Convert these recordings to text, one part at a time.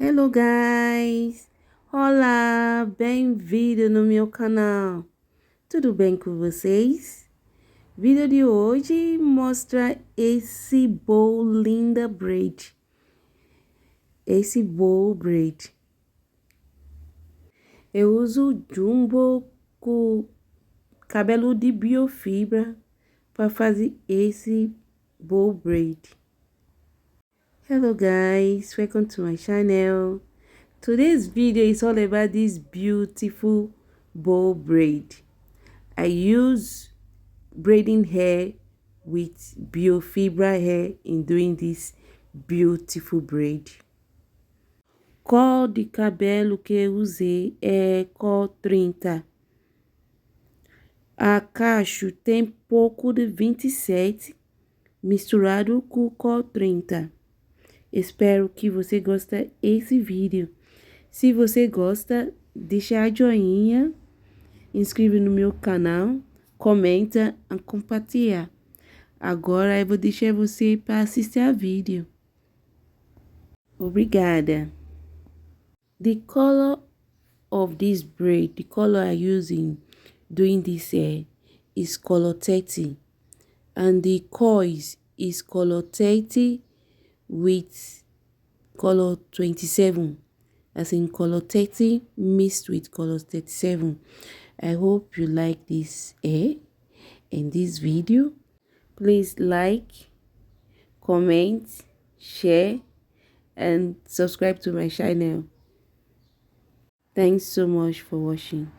Hello guys! Olá, bem-vindo no meu canal. Tudo bem com vocês? Vídeo de hoje mostra esse bow linda braid. Esse bow braid. Eu uso jumbo com cabelo de biofibra para fazer esse bow braid. Hello guys, welcome to my channel. Today's video is all about this beautiful bow braid. I use braiding hair with biofibra hair in doing this beautiful braid. Cor de cabelo que eu usei é cor 30. A cacho tem pouco de 27 misturado com cor 30. Espero que você goste desse vídeo. Se você gosta, deixa a joinha, inscreve no meu canal, comenta e compartilha. Agora eu vou deixar você para assistir a vídeo. Obrigada. The color of this braid, the color I use in doing this hair is color 30. And the coils is color 30 with color 27. As in color 30 mixed with color 37. I hope you like this hair and this video. Please like, comment, share and subscribe to my channel. Thanks so much for watching.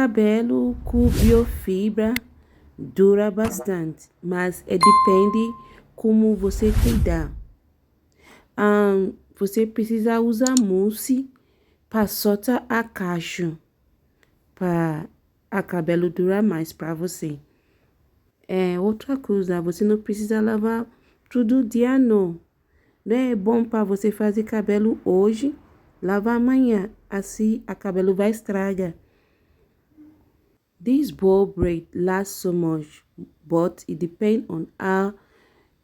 cabelo com biofibra dura bastante, mas depende como você cuidar. Você precisa usar mousse para soltar a cacho, para a cabelo durar mais para você. Outra coisa, você não precisa lavar todo dia não. Não é bom para você fazer cabelo hoje, lavar amanhã, assim a cabelo vai estragar. This boho braid lasts so much, but it depends on how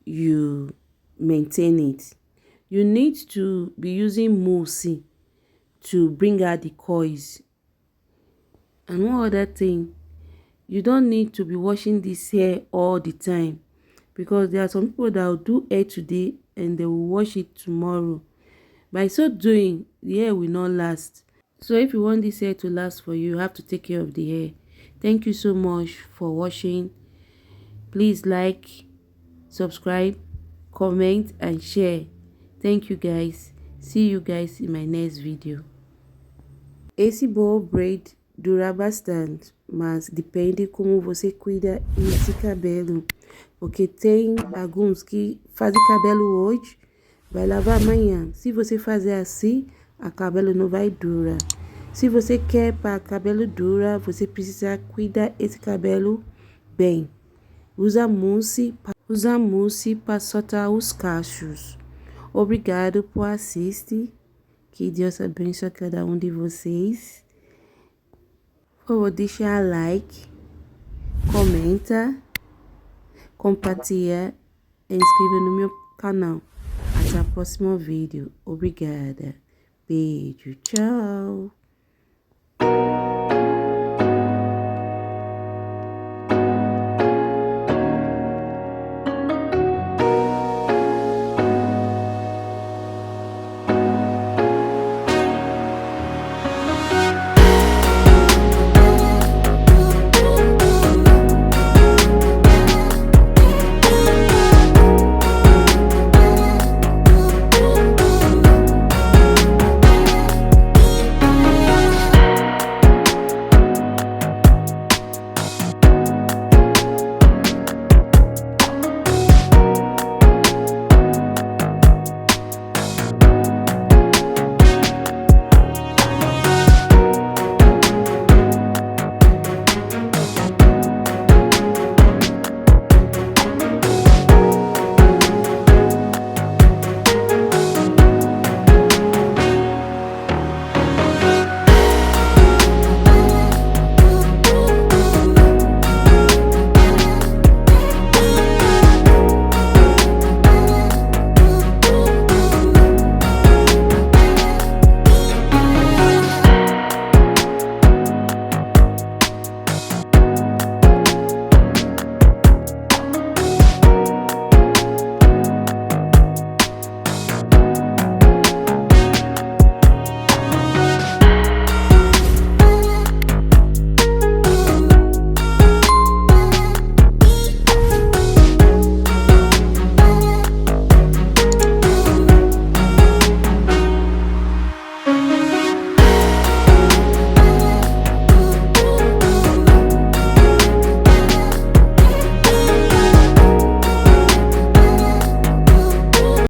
you maintain it. You need to be using mousse to bring out the coils. And one other thing, you don't need to be washing this hair all the time, because there are some people that will do hair today and they will wash it tomorrow. By so doing, the hair will not last. So if you want this hair to last for you, you have to take care of the hair. Thank you so much for watching. Please like, subscribe, comment and share. Thank you guys. See you guys in my next video. Esse boho braid dura bastante, mas depende como você cuida esse cabelo. Porque tem alguns que fazem cabelo hoje, vai lavar amanhã. Se você fazer assim, a cabelo não vai durar. Se você quer para cabelo dura, você precisa cuidar esse cabelo bem. Usa mousse para soltar os cachos. Obrigado por assistir. Que Deus abençoe cada um de vocês. Por favor, deixa like, comenta, compartilha e inscreva no meu canal. Até o próximo vídeo. Obrigada. Beijo. Tchau.